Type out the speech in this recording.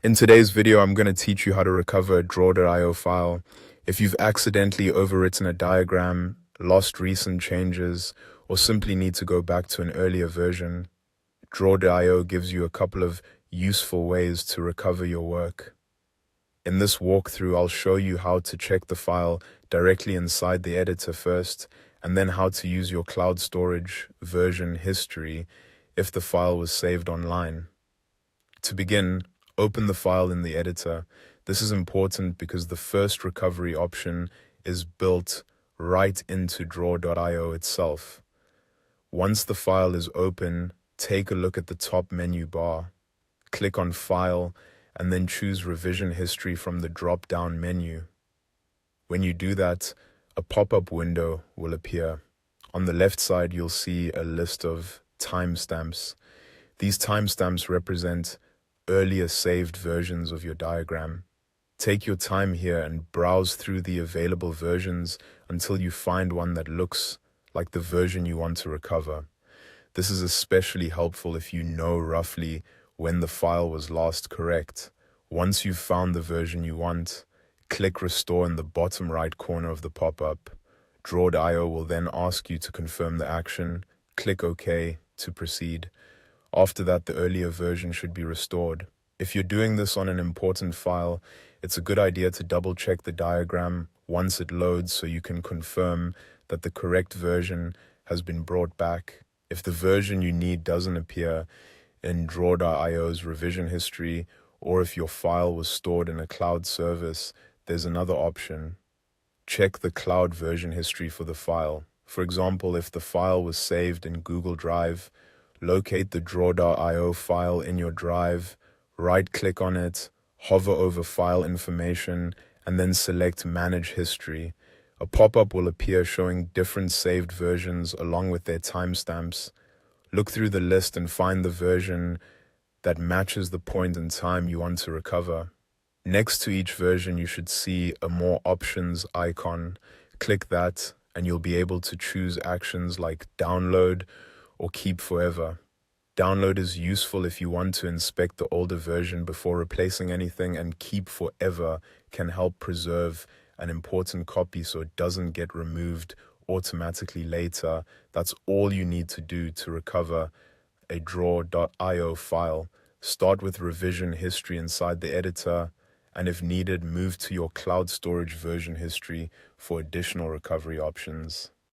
In today's video, I'm going to teach you how to recover a draw.io file. If you've accidentally overwritten a diagram, lost recent changes, or simply need to go back to an earlier version, draw.io gives you a couple of useful ways to recover your work. In this walkthrough, I'll show you how to check the file directly inside the editor first, and then how to use your cloud storage version history if the file was saved online. To begin, open the file in the editor. This is important because the first recovery option is built right into draw.io itself. Once the file is open, take a look at the top menu bar. Click on File and then choose Revision History from the drop-down menu. When you do that, a pop-up window will appear. On the left side, you'll see a list of timestamps. These timestamps represent earlier saved versions of your diagram. Take your time here and browse through the available versions until you find one that looks like the version you want to recover. This is especially helpful if you know roughly when the file was last correct. Once you've found the version you want, click Restore in the bottom right corner of the pop-up. Draw.io will then ask you to confirm the action. Click OK to proceed. After that, the earlier version should be restored. If you're doing this on an important file, it's a good idea to double-check the diagram once it loads so you can confirm that the correct version has been brought back. If the version you need doesn't appear in draw.io's revision history, or if your file was stored in a cloud service, there's another option. Check the cloud version history for the file. For example, if the file was saved in Google Drive, locate the draw.io file in your drive, right-click on it, hover over file information, and then select Manage History. A pop-up will appear showing different saved versions along with their timestamps. Look through the list and find the version that matches the point in time you want to recover. Next to each version, you should see a More Options icon. Click that, and you'll be able to choose actions like download or keep forever. Download is useful if you want to inspect the older version before replacing anything, and keep forever can help preserve an important copy so it doesn't get removed automatically later. That's all you need to do to recover a draw.io file. Start with revision history inside the editor, and if needed, move to your cloud storage version history for additional recovery options.